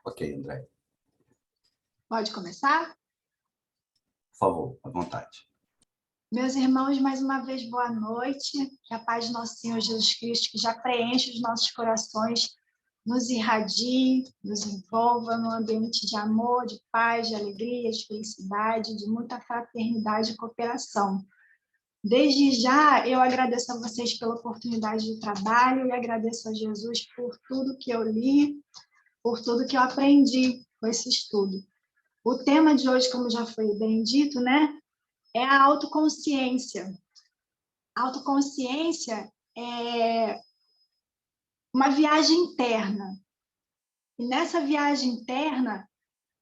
Ok, André. Pode começar? Por favor, à vontade. Meus irmãos, mais uma vez, boa noite. Que a paz de nosso Senhor Jesus Cristo, que já preenche os nossos corações, nos irradie, nos envolva num ambiente de amor, de paz, de alegria, de felicidade, de muita fraternidade e cooperação. Desde já, eu agradeço a vocês pela oportunidade de trabalho e agradeço a Jesus por tudo que eu li, por tudo que eu aprendi com esse estudo. O tema de hoje, como já foi bem dito, né, é a autoconsciência. A autoconsciência é uma viagem interna. E nessa viagem interna,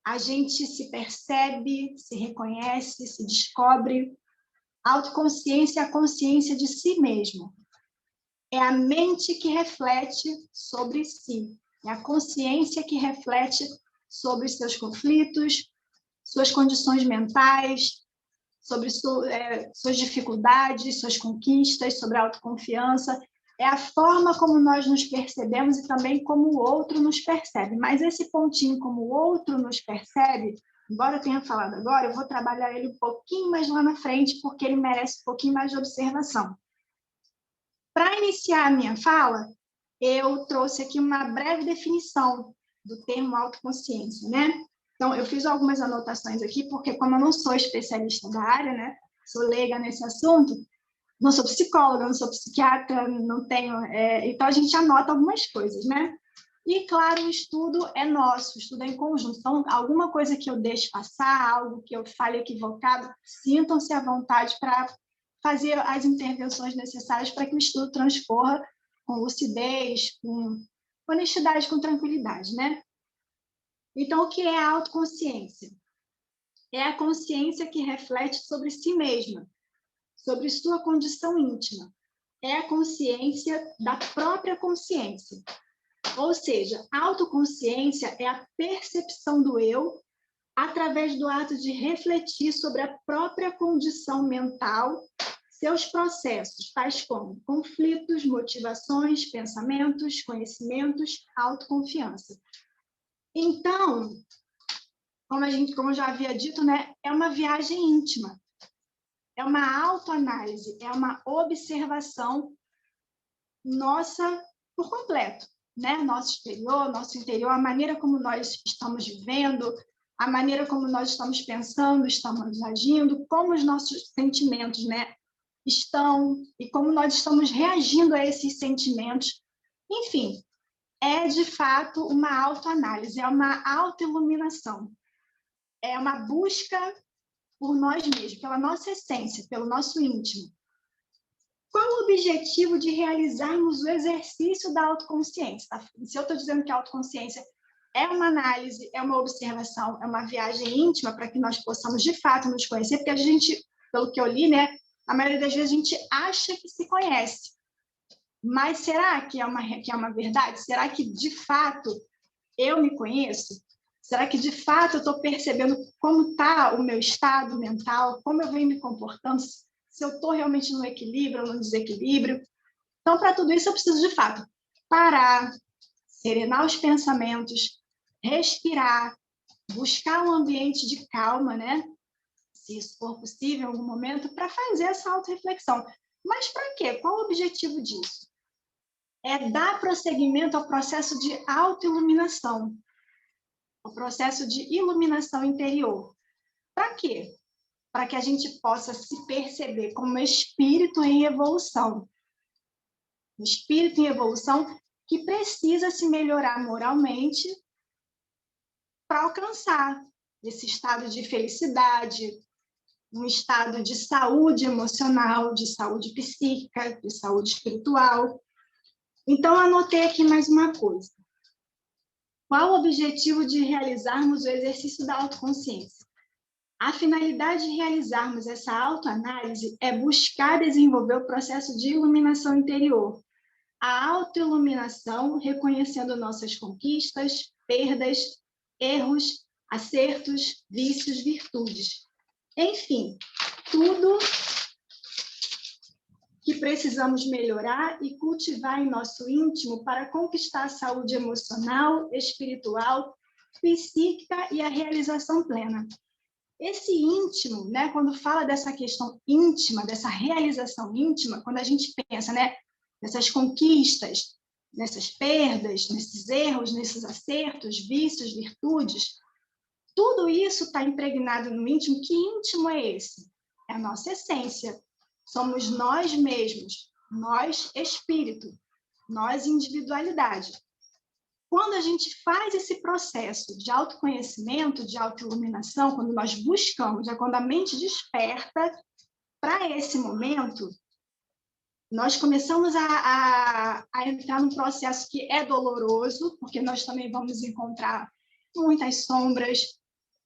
a gente se percebe, se reconhece, se descobre. A autoconsciência é a consciência de si mesmo. É a mente que reflete sobre si. É a consciência que reflete sobre os seus conflitos, suas condições mentais, sobre suas dificuldades, suas conquistas, sobre a autoconfiança. É a forma como nós nos percebemos e também como o outro nos percebe. Mas esse pontinho, como o outro nos percebe, embora eu tenha falado agora, eu vou trabalhar ele um pouquinho mais lá na frente, porque ele merece um pouquinho mais de observação. Para iniciar a minha fala, eu trouxe aqui uma breve definição do termo autoconsciência, né? Então, eu fiz algumas anotações aqui, porque como eu não sou especialista da área, né? Sou leiga nesse assunto, não sou psicóloga, não sou psiquiatra, não tenho... então, a gente anota algumas coisas, né? E, claro, o estudo é nosso, o estudo é em conjunto. Então, alguma coisa que eu deixe passar, algo que eu fale equivocado, sintam-se à vontade para fazer as intervenções necessárias para que o estudo transcorra com lucidez, com honestidade, com tranquilidade, né? Então, o que é a autoconsciência? É a consciência que reflete sobre si mesma, sobre sua condição íntima. É a consciência da própria consciência. Ou seja, a autoconsciência é a percepção do eu através do ato de refletir sobre a própria condição mental, seus processos, tais como conflitos, motivações, pensamentos, conhecimentos, autoconfiança. Então, como eu já havia dito, né, é uma viagem íntima, é uma autoanálise, é uma observação nossa por completo, né? Nosso interior, a maneira como nós estamos vivendo, a maneira como nós estamos pensando, estamos agindo, como os nossos sentimentos, né, estão e como nós estamos reagindo a esses sentimentos. Enfim, é de fato uma autoanálise, é uma autoiluminação, é uma busca por nós mesmos, pela nossa essência, pelo nosso íntimo. Qual o objetivo de realizarmos o exercício da autoconsciência? Tá? Se eu estou dizendo que a autoconsciência é uma análise, é uma observação, é uma viagem íntima para que nós possamos, de fato, nos conhecer, porque a gente, pelo que eu li, né, a maioria das vezes a gente acha que se conhece. Mas será que é uma verdade? Será que, de fato, eu me conheço? Será que, de fato, eu estou percebendo como está o meu estado mental, como eu venho me comportando, se eu estou realmente no equilíbrio ou no desequilíbrio? Então, para tudo isso, eu preciso, de fato, parar, serenar os pensamentos, respirar, buscar um ambiente de calma, né? Se isso for possível em algum momento, para fazer essa autorreflexão. Mas para quê? Qual o objetivo disso? É dar prosseguimento ao processo de autoiluminação, ao processo de iluminação interior. Para quê? Para que a gente possa se perceber como espírito em evolução. Um espírito em evolução que precisa se melhorar moralmente para alcançar esse estado de felicidade, um estado de saúde emocional, de saúde psíquica, de saúde espiritual. Então, anotei aqui mais uma coisa. Qual o objetivo de realizarmos o exercício da autoconsciência? A finalidade de realizarmos essa autoanálise é buscar desenvolver o processo de iluminação interior. A autoiluminação, reconhecendo nossas conquistas, perdas, erros, acertos, vícios, virtudes. Enfim, tudo que precisamos melhorar e cultivar em nosso íntimo para conquistar a saúde emocional, espiritual psíquica e a realização plena. Esse íntimo, né, quando fala dessa questão íntima, dessa realização íntima, quando a gente pensa, né, nessas conquistas, nessas perdas, nesses erros, nesses acertos, vícios, virtudes, tudo isso está impregnado no íntimo. Que íntimo é esse? É a nossa essência. Somos nós mesmos, nós espírito, nós individualidade. Quando a gente faz esse processo de autoconhecimento, de autoiluminação, quando nós buscamos, quando a mente desperta para esse momento, nós começamos a entrar num processo que é doloroso, porque nós também vamos encontrar muitas sombras,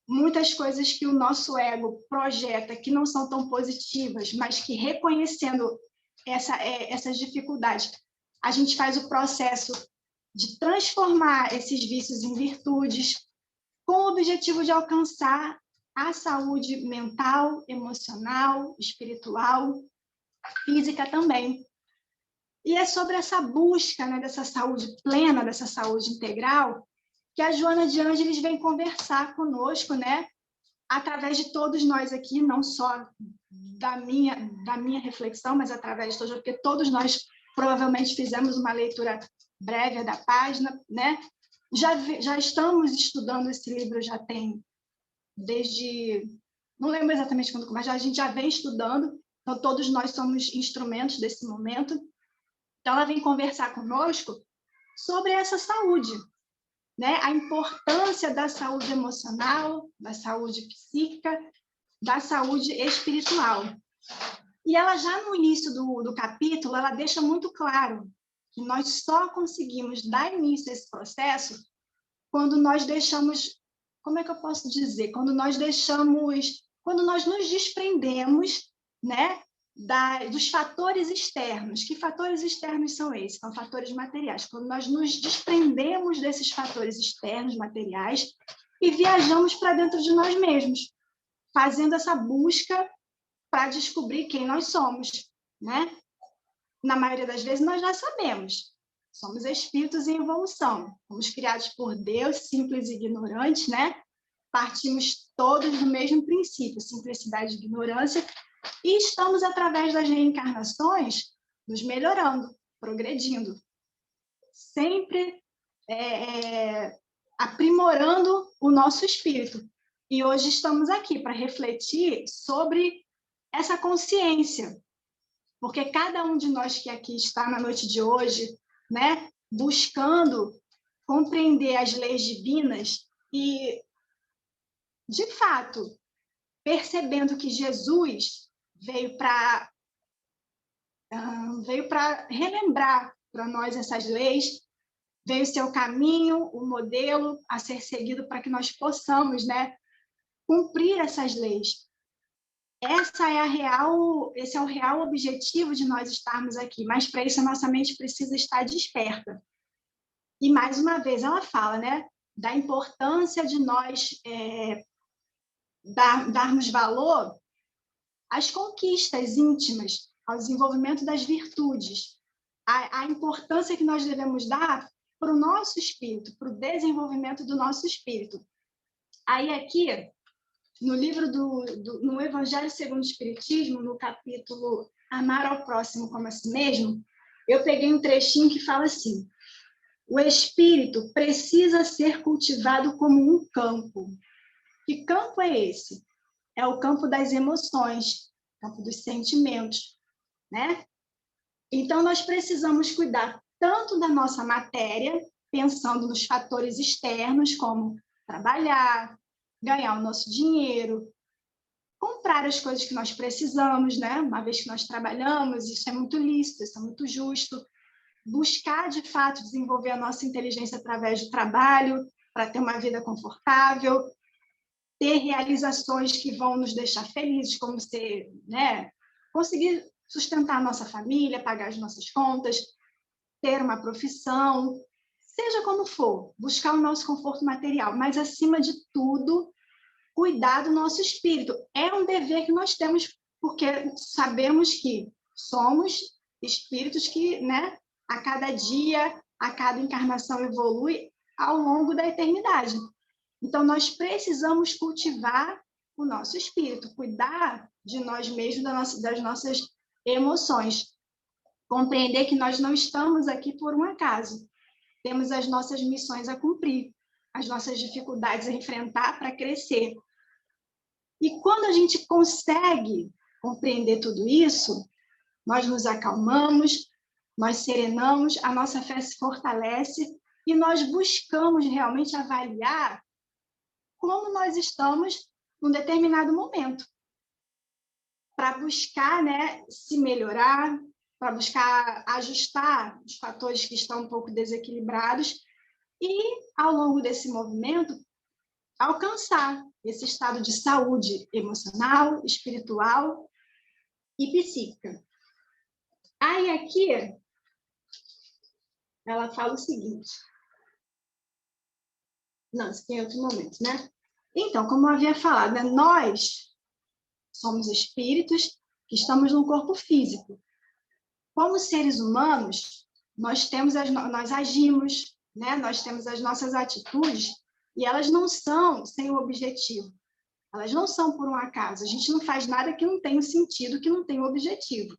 muitas coisas que o nosso ego projeta que não são tão positivas, mas que reconhecendo essas dificuldades, a gente faz o processo de transformar esses vícios em virtudes, com o objetivo de alcançar a saúde mental, emocional, espiritual, física também. E é sobre essa busca, né, dessa saúde plena, dessa saúde integral, que a Joana de Ângeles vem conversar conosco, né, através de todos nós aqui, não só da minha reflexão, mas através de todos, porque todos nós provavelmente fizemos uma leitura breve da página, né? Já estamos estudando esse livro, já tem desde... Não lembro exatamente quando, mas a gente já vem estudando, então todos nós somos instrumentos desse momento. Então ela vem conversar conosco sobre essa saúde, né? A importância da saúde emocional, da saúde psíquica, da saúde espiritual. E ela já no início do capítulo, ela deixa muito claro que nós só conseguimos dar início a esse processo quando nós deixamos, como é que eu posso dizer? Quando nós nos desprendemos, né, dos fatores externos. Que fatores externos são esses? São fatores materiais. Quando nós nos desprendemos desses fatores externos, materiais, e viajamos para dentro de nós mesmos, fazendo essa busca para descobrir quem nós somos, né? Na maioria das vezes, nós já sabemos. Somos espíritos em evolução. Fomos criados por Deus, simples e ignorantes, né? Partimos todos do mesmo princípio, simplicidade e ignorância, e estamos, através das reencarnações, nos melhorando, progredindo. Sempre aprimorando o nosso espírito. E hoje estamos aqui para refletir sobre essa consciência, porque cada um de nós que aqui está na noite de hoje, né, buscando compreender as leis divinas e, de fato, percebendo que Jesus veio para relembrar para nós essas leis, veio ser o caminho, o modelo a ser seguido para que nós possamos, né, cumprir essas leis. Esse é o real objetivo de nós estarmos aqui, mas para isso a nossa mente precisa estar desperta. E, mais uma vez, ela fala, né, da importância de nós darmos valor às conquistas íntimas, ao desenvolvimento das virtudes, a importância que nós devemos dar para o nosso espírito, para o desenvolvimento do nosso espírito. Aí, aqui, no livro no Evangelho segundo o Espiritismo, no capítulo Amar ao Próximo como a si mesmo, eu peguei um trechinho que fala assim: o espírito precisa ser cultivado como um campo. Que campo é esse? É o campo das emoções, campo dos sentimentos, né? Então, nós precisamos cuidar tanto da nossa matéria, pensando nos fatores externos, como trabalhar, ganhar o nosso dinheiro, comprar as coisas que nós precisamos, né? Uma vez que nós trabalhamos, isso é muito lícito, isso é muito justo. Buscar, de fato, desenvolver a nossa inteligência através do trabalho, para ter uma vida confortável, ter realizações que vão nos deixar felizes, como ser, né? Conseguir sustentar a nossa família, pagar as nossas contas, ter uma profissão, seja como for, buscar o nosso conforto material, mas, acima de tudo, cuidar do nosso espírito. É um dever que nós temos, porque sabemos que somos espíritos que, né, a cada dia, a cada encarnação evolui ao longo da eternidade. Então, nós precisamos cultivar o nosso espírito, cuidar de nós mesmos, das nossas emoções, compreender que nós não estamos aqui por um acaso, temos as nossas missões a cumprir, as nossas dificuldades a enfrentar para crescer. E quando a gente consegue compreender tudo isso, nós nos acalmamos, nós serenamos, a nossa fé se fortalece e nós buscamos realmente avaliar como nós estamos num determinado momento, para buscar, né, se melhorar, para buscar ajustar os fatores que estão um pouco desequilibrados e, ao longo desse movimento, alcançar esse estado de saúde emocional, espiritual e psíquica. Aí aqui, ela fala o seguinte. Não, isso tem outro momento, né? Então, como eu havia falado, né, nós somos espíritos que estamos num corpo físico. Como seres humanos, nós agimos, né? Nós temos as nossas atitudes e elas não são sem o objetivo. Elas não são por um acaso. A gente não faz nada que não tenha um sentido, que não tenha um objetivo.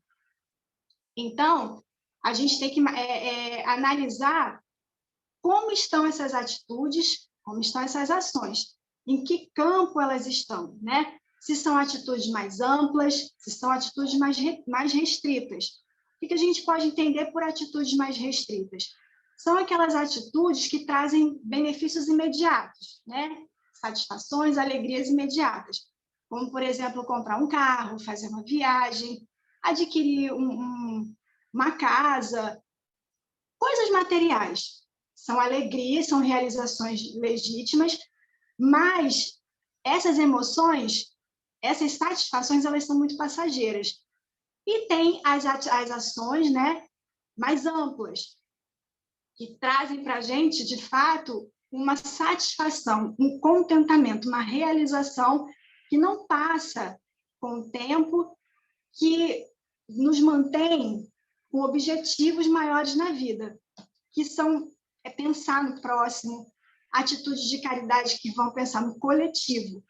Então, a gente tem que analisar como estão essas atitudes, como estão essas ações, em que campo elas estão, né? Se são atitudes mais amplas, se são atitudes mais restritas. O que a gente pode entender por atitudes mais restritas? São aquelas atitudes que trazem benefícios imediatos, né? Satisfações, alegrias imediatas, como, por exemplo, comprar um carro, fazer uma viagem, adquirir uma casa, coisas materiais. São alegrias, são realizações legítimas, mas essas emoções, essas satisfações, elas são muito passageiras. E tem as ações, né, mais amplas, que trazem para a gente, de fato, uma satisfação, um contentamento, uma realização que não passa com o tempo, que nos mantém com objetivos maiores na vida, que são pensar no próximo, atitudes de caridade que vão pensar no coletivo,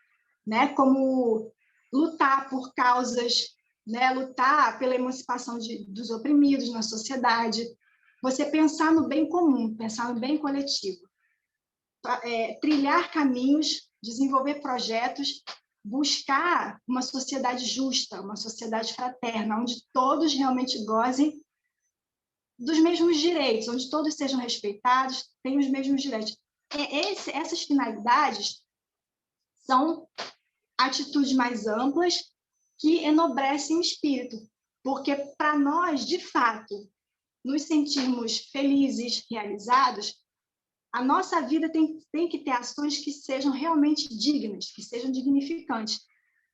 né? Como lutar por causas, né? Lutar pela emancipação dos oprimidos na sociedade, você pensar no bem comum, pensar no bem coletivo, trilhar caminhos, desenvolver projetos, buscar uma sociedade justa, uma sociedade fraterna, onde todos realmente gozem dos mesmos direitos, onde todos sejam respeitados, tenham os mesmos direitos. Essas finalidades são atitudes mais amplas que enobrecem o espírito, porque para nós, de fato, nos sentirmos felizes, realizados, a nossa vida tem que ter ações que sejam realmente dignas, que sejam dignificantes.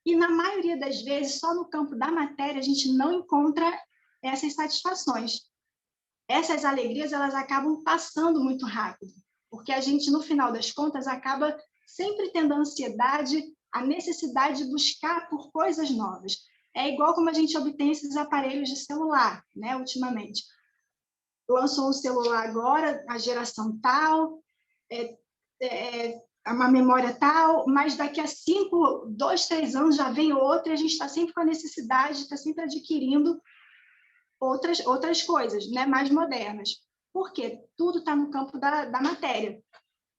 E, na maioria das vezes, só no campo da matéria, a gente não encontra essas satisfações. Essas alegrias, elas acabam passando muito rápido, porque a gente, no final das contas, acaba sempre tendo a ansiedade, a necessidade de buscar por coisas novas. É igual como a gente obtém esses aparelhos de celular, né, ultimamente. Lançou um celular agora, a geração tal, uma memória tal, mas daqui a 5, 2, 3 anos já vem outra, e a gente está sempre com a necessidade, está sempre adquirindo outras coisas, né, mais modernas. Por quê? Tudo está no campo da matéria.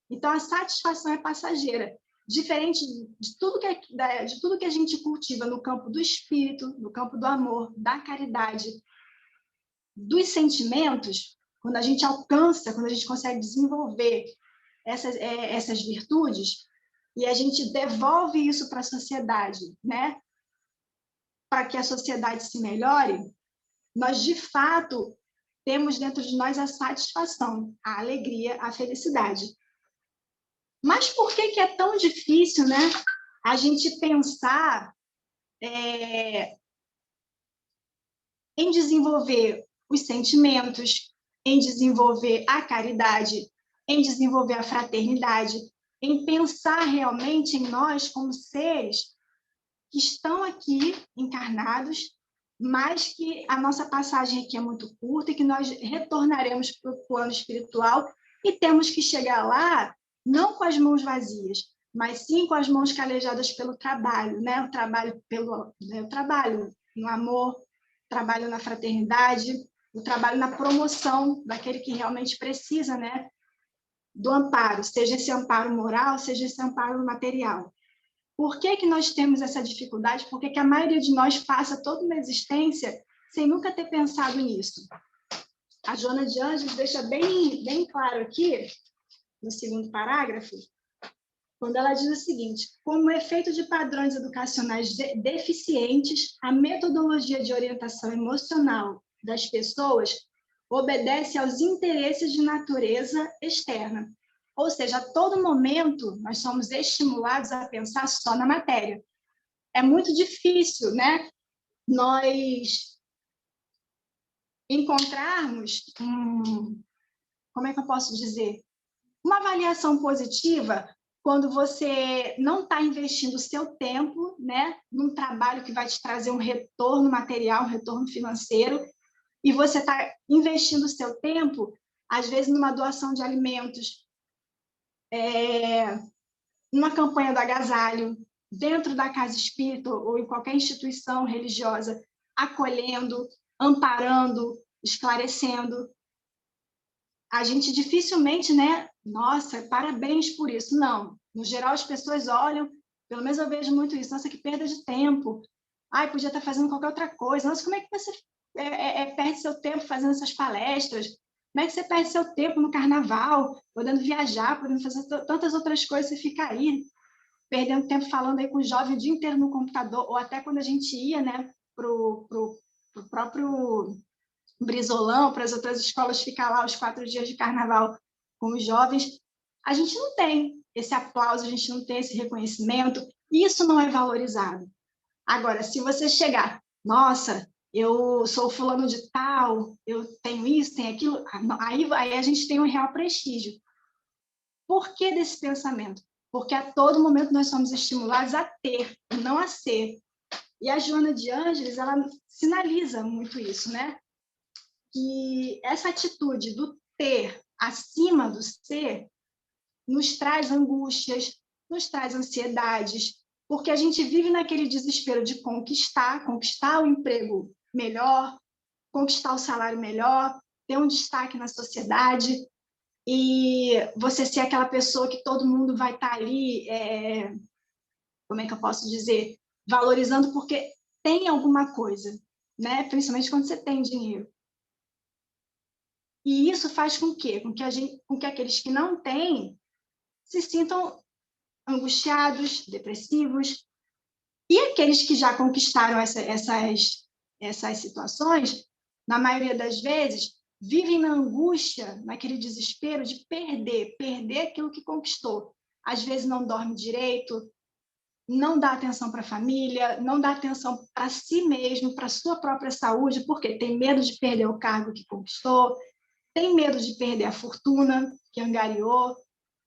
Então, a satisfação é passageira. Diferente de tudo que a gente cultiva no campo do espírito, no campo do amor, da caridade, dos sentimentos, quando a gente alcança, quando a gente consegue desenvolver essas virtudes, e a gente devolve isso para a sociedade, né, para que a sociedade se melhore, nós, de fato, temos dentro de nós a satisfação, a alegria, a felicidade. Mas por que é tão difícil, né, a gente pensar em desenvolver os sentimentos, em desenvolver a caridade, em desenvolver a fraternidade, em pensar realmente em nós como seres que estão aqui encarnados, mas que a nossa passagem aqui é muito curta e que nós retornaremos para o plano espiritual e temos que chegar lá não com as mãos vazias, mas sim com as mãos calejadas pelo trabalho, né? O trabalho no amor, o trabalho na fraternidade, o trabalho na promoção daquele que realmente precisa, né? Do amparo, seja esse amparo moral, seja esse amparo material. Por que que nós temos essa dificuldade? Por que que a maioria de nós passa toda uma existência sem nunca ter pensado nisso? A Joana de Ângeles deixa bem claro aqui, no segundo parágrafo, quando ela diz o seguinte: como efeito de padrões educacionais deficientes, a metodologia de orientação emocional das pessoas obedece aos interesses de natureza externa. Ou seja, a todo momento nós somos estimulados a pensar só na matéria. É muito difícil, né, nós encontrarmos, como é que eu posso dizer, uma avaliação positiva quando você não está investindo o seu tempo, né, num trabalho que vai te trazer um retorno material, um retorno financeiro, e você está investindo o seu tempo, às vezes, numa doação de alimentos, numa campanha do agasalho, dentro da casa espírita ou em qualquer instituição religiosa, acolhendo, amparando, esclarecendo. A gente dificilmente, né? Nossa, parabéns por isso. Não. No geral, as pessoas olham, pelo menos eu vejo muito isso. Nossa, que perda de tempo. Ai, podia estar fazendo qualquer outra coisa. Nossa, como é que você perde seu tempo fazendo essas palestras? Como é que você perde seu tempo no carnaval, podendo viajar, podendo fazer tantas outras coisas, você fica aí, perdendo tempo falando aí com o jovem o dia inteiro no computador, ou até quando a gente ia, né, pro próprio Brizolão, para as outras escolas ficar lá os 4 dias de carnaval com os jovens, a gente não tem esse aplauso, a gente não tem esse reconhecimento, isso não é valorizado. Agora, se você chegar, nossa, eu sou fulano de tal, eu tenho isso, tenho aquilo, aí a gente tem um real prestígio. Por que desse pensamento? Porque a todo momento nós somos estimulados a ter, não a ser. E a Joana de Ângeles, ela sinaliza muito isso, né? Que essa atitude do ter acima do ser nos traz angústias, nos traz ansiedades, porque a gente vive naquele desespero de conquistar o emprego melhor, conquistar o salário melhor, ter um destaque na sociedade, e você ser aquela pessoa que todo mundo vai estar ali, como é que eu posso dizer, valorizando porque tem alguma coisa, né? Principalmente quando você tem dinheiro. E isso faz com que, com que aqueles que não têm se sintam angustiados, depressivos, e aqueles que já conquistaram essas situações, na maioria das vezes, vivem na angústia, naquele desespero de perder aquilo que conquistou. Às vezes não dorme direito, não dá atenção para a família, não dá atenção para si mesmo, para a sua própria saúde, porque tem medo de perder o cargo que conquistou, tem medo de perder a fortuna que angariou.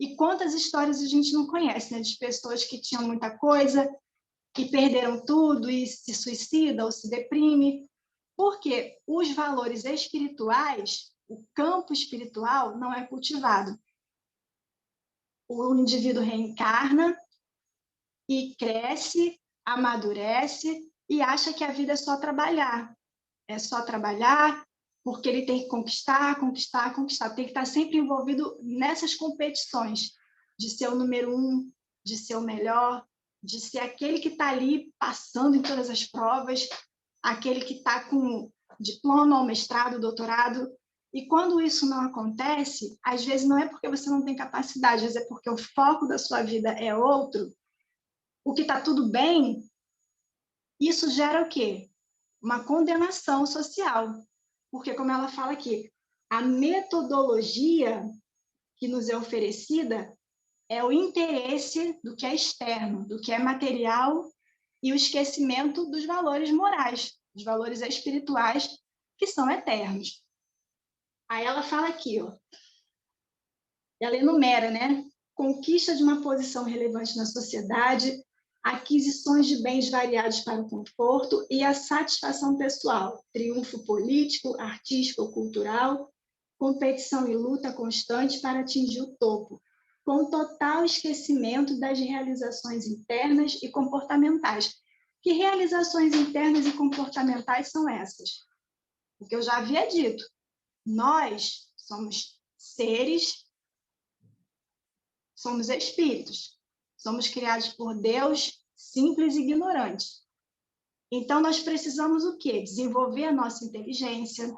E quantas histórias a gente não conhece, né? De pessoas que tinham muita coisa e perderam tudo e se suicida ou se deprime. Porque os valores espirituais, o campo espiritual não é cultivado. O indivíduo reencarna e cresce, amadurece e acha que a vida é só trabalhar. É só trabalhar, porque ele tem que conquistar. Tem que estar sempre envolvido nessas competições de ser o número 1, de ser o melhor, de ser aquele que está ali passando em todas as provas, aquele que está com diploma, ou mestrado, doutorado. E quando isso não acontece, às vezes não é porque você não tem capacidade, às vezes é porque o foco da sua vida é outro, o que está tudo bem, isso gera o quê? Uma condenação social. Porque, como ela fala aqui, a metodologia que nos é oferecida é o interesse do que é externo, do que é material e o esquecimento dos valores morais, dos valores espirituais que são eternos. Aí ela fala aqui, ó, ela enumera, né? Conquista de uma posição relevante na sociedade, aquisições de bens variados para o conforto e a satisfação pessoal, triunfo político, artístico ou cultural, competição e luta constante para atingir o topo. com total esquecimento das realizações internas e comportamentais. Que realizações internas e comportamentais são essas? O que eu já havia dito. Nós somos seres, somos espíritos, somos criados por Deus, simples e ignorantes. Então, nós precisamos o quê? Desenvolver a nossa inteligência,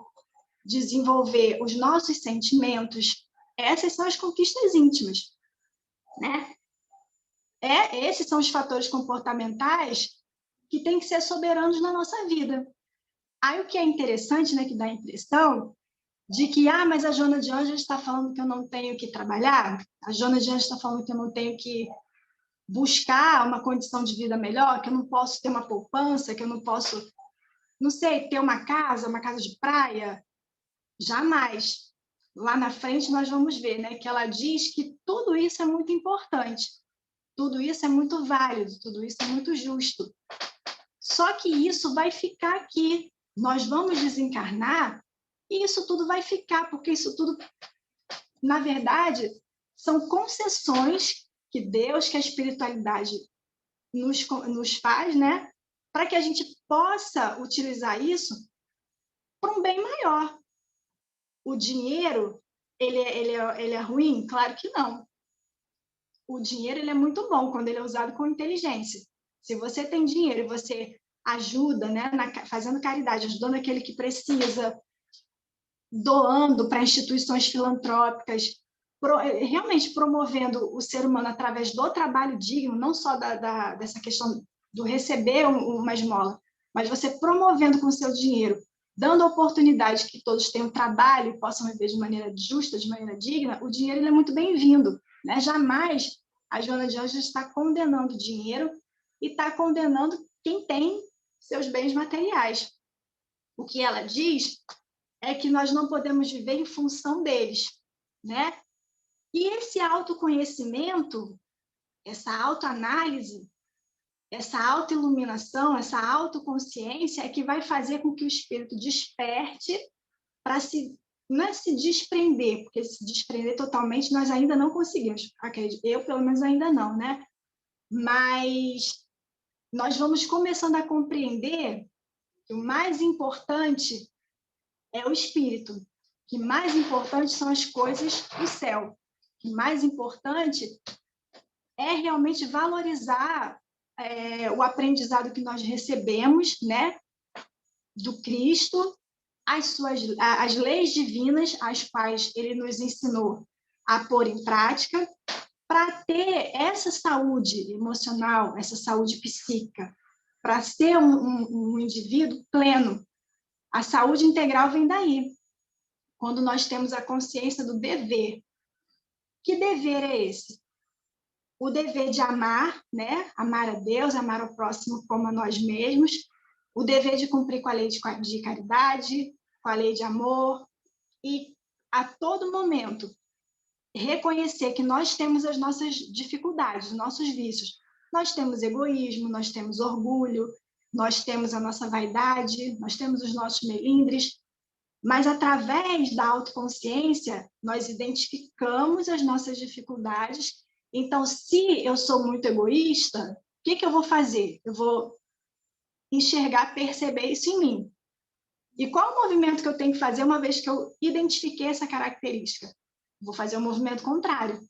desenvolver os nossos sentimentos. Essas são as conquistas íntimas, né? Esses são os fatores comportamentais que têm que ser soberanos na nossa vida. Aí o que é interessante, né, que dá a impressão de que, mas a Joana de Ângeles está falando que eu não tenho que trabalhar, a Joana de Ângeles está falando que eu não tenho que buscar uma condição de vida melhor, que eu não posso ter uma poupança, que eu não posso, não sei, ter uma casa de praia. Jamais. Lá na frente nós vamos ver, né, que ela diz que tudo isso é muito importante, tudo isso é muito válido, tudo isso é muito justo. Só que isso vai ficar aqui. Nós vamos desencarnar e isso tudo vai ficar, porque isso tudo, na verdade, são concessões que Deus, que a espiritualidade nos faz, né, para que a gente possa utilizar isso para um bem maior. O dinheiro, ele é ruim? Claro que não. O dinheiro ele é muito bom quando ele é usado com inteligência. Se você tem dinheiro e você ajuda, né, fazendo caridade, ajudando aquele que precisa, doando para instituições filantrópicas, realmente promovendo o ser humano através do trabalho digno, não só dessa questão do receber uma esmola, mas você promovendo com o seu dinheiro, dando a oportunidade que todos tenham trabalho e possam viver de maneira justa, de maneira digna, o dinheiro ele é muito bem-vindo, né? Jamais a Joana de Ângeles está condenando o dinheiro e está condenando quem tem seus bens materiais. O que ela diz é que nós não podemos viver em função deles, né? E esse autoconhecimento, essa autoanálise, essa autoiluminação, essa autoconsciência é que vai fazer com que o espírito desperte para não é se desprender, porque se desprender totalmente nós ainda não conseguimos, acredito, eu pelo menos ainda não, né? Mas nós vamos começando a compreender que o mais importante é o espírito, que mais importante são as coisas do céu, que mais importante é realmente valorizar o aprendizado que nós recebemos, né, do Cristo, as leis divinas, as quais ele nos ensinou a pôr em prática, para ter essa saúde emocional, essa saúde psíquica, para ser um indivíduo pleno. A saúde integral vem daí, quando nós temos a consciência do dever. Que dever é esse? O dever de amar, né? Amar a Deus, amar o próximo como a nós mesmos, o dever de cumprir com a lei de caridade, com a lei de amor, e a todo momento reconhecer que nós temos as nossas dificuldades, os nossos vícios. Nós temos egoísmo, nós temos orgulho, nós temos a nossa vaidade, nós temos os nossos melindres, mas através da autoconsciência, nós identificamos as nossas dificuldades. Então, se eu sou muito egoísta, o que eu vou fazer? Eu vou enxergar, perceber isso em mim. E qual o movimento que eu tenho que fazer uma vez que eu identifiquei essa característica? Vou fazer o movimento contrário.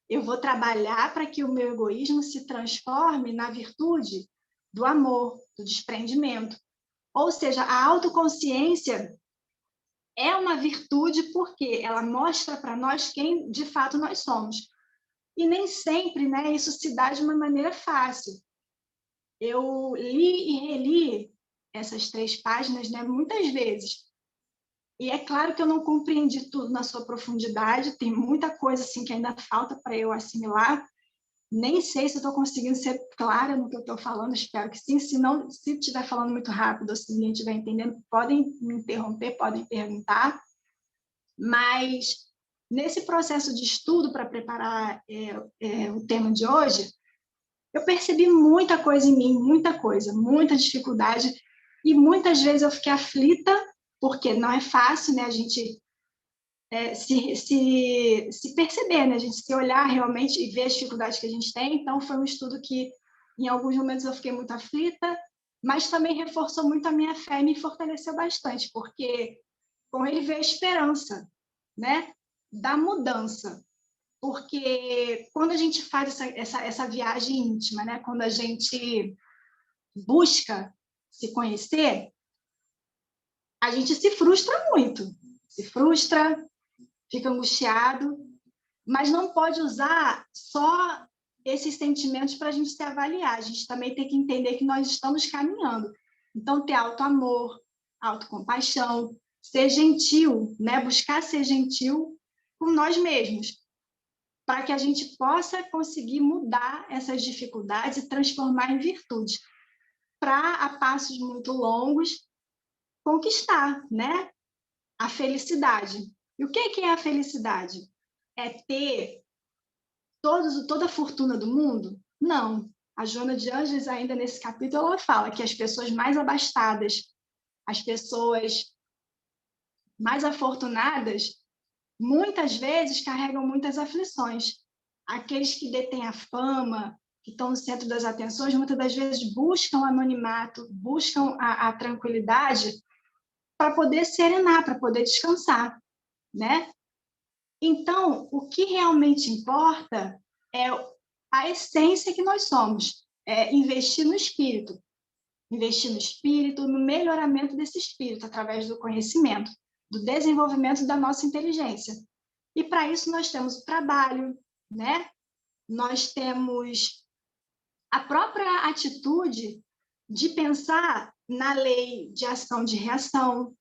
Eu vou trabalhar para que o meu egoísmo se transforme na virtude do amor, do desprendimento. Ou seja, a autoconsciência é uma virtude porque ela mostra para nós quem de fato nós somos. E nem sempre, né, isso se dá de uma maneira fácil. Eu li e reli essas 3 páginas, né, muitas vezes. E é claro que eu não compreendi tudo na sua profundidade, tem muita coisa assim que ainda falta para eu assimilar. Nem sei se eu estou conseguindo ser clara no que eu estou falando, espero que sim. Se não, se estiver falando muito rápido ou se ninguém estiver entendendo, podem me interromper, podem perguntar. Mas nesse processo de estudo para preparar o tema de hoje, eu percebi muita coisa em mim, muita coisa, muita dificuldade, e muitas vezes eu fiquei aflita, porque não é fácil, né, a gente se perceber, né? A gente se olhar realmente e ver as dificuldades que a gente tem. Então, foi um estudo que, em alguns momentos, eu fiquei muito aflita, mas também reforçou muito a minha fé e me fortaleceu bastante, porque com ele veio a esperança, né? Da mudança. Porque quando a gente faz essa viagem íntima, né? Quando a gente busca se conhecer, a gente se frustra muito. Se frustra, fica angustiado, mas não pode usar só esses sentimentos para a gente se avaliar. A gente também tem que entender que nós estamos caminhando. Então, ter auto-amor, autocompaixão, ser gentil, né? Buscar ser gentil com nós mesmos, para que a gente possa conseguir mudar essas dificuldades e transformar em virtude, para, a passos muito longos, conquistar, né? A felicidade. E o que é a felicidade? É ter toda a fortuna do mundo? Não. A Joana de Ângeles, ainda nesse capítulo, ela fala que as pessoas mais abastadas, as pessoas mais afortunadas, muitas vezes carregam muitas aflições. Aqueles que detêm a fama, que estão no centro das atenções, muitas das vezes buscam anonimato, buscam a tranquilidade para poder serenar, para poder descansar, né? Então, o que realmente importa é a essência que nós somos, é investir no espírito, no melhoramento desse espírito, através do conhecimento, do desenvolvimento da nossa inteligência. E para isso nós temos o trabalho, né? Nós temos a própria atitude de pensar na lei de ação e de reação,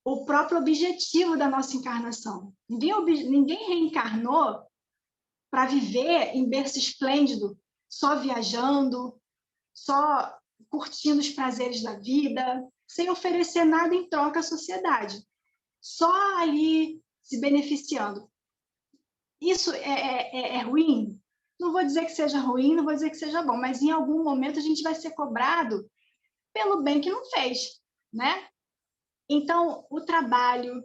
o próprio objetivo da nossa encarnação. Ninguém reencarnou para viver em berço esplêndido, só viajando, só curtindo os prazeres da vida, sem oferecer nada em troca à sociedade, só ali se beneficiando. Isso é ruim? Não vou dizer que seja ruim, não vou dizer que seja bom, mas em algum momento a gente vai ser cobrado pelo bem que não fez, né? Então, o trabalho,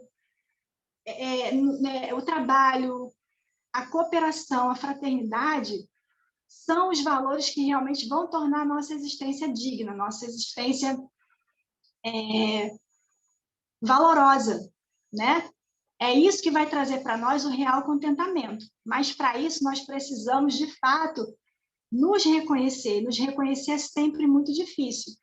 a cooperação, a fraternidade são os valores que realmente vão tornar a nossa existência digna, a nossa existência valorosa, né? É isso que vai trazer para nós o real contentamento. Mas, para isso, nós precisamos, de fato, nos reconhecer. Nos reconhecer é sempre muito difícil.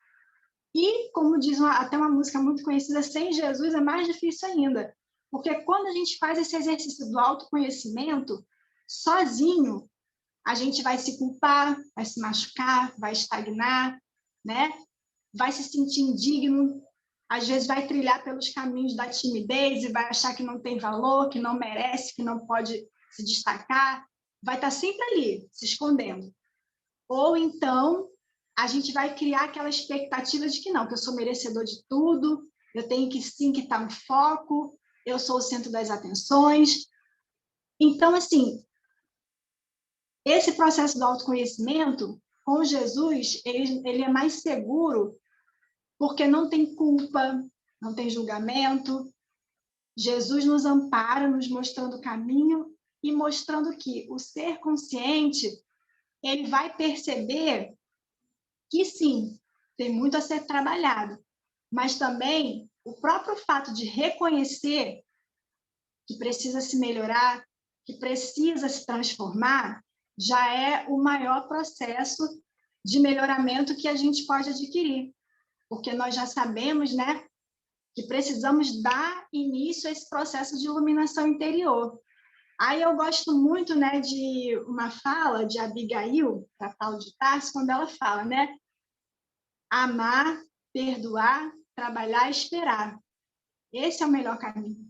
E, como diz até uma música muito conhecida, sem Jesus é mais difícil ainda. Porque quando a gente faz esse exercício do autoconhecimento, sozinho, a gente vai se culpar, vai se machucar, vai estagnar, né? Vai se sentir indigno, às vezes vai trilhar pelos caminhos da timidez e vai achar que não tem valor, que não merece, que não pode se destacar, vai estar sempre ali, se escondendo. Ou então, a gente vai criar aquela expectativa de que não, que eu sou merecedor de tudo, eu tenho que sim que estar no foco, eu sou o centro das atenções. Então, assim, esse processo do autoconhecimento, com Jesus, ele é mais seguro, porque não tem culpa, não tem julgamento. Jesus nos ampara, nos mostrando o caminho e mostrando que o ser consciente, ele vai perceber que sim, tem muito a ser trabalhado, mas também o próprio fato de reconhecer que precisa se melhorar, que precisa se transformar, já é o maior processo de melhoramento que a gente pode adquirir, porque nós já sabemos, né, que precisamos dar início a esse processo de iluminação interior. Aí eu gosto muito, né, de uma fala de Abigail, da Paulo de Tarso, quando ela fala, né, amar, perdoar, trabalhar e esperar. Esse é o melhor caminho.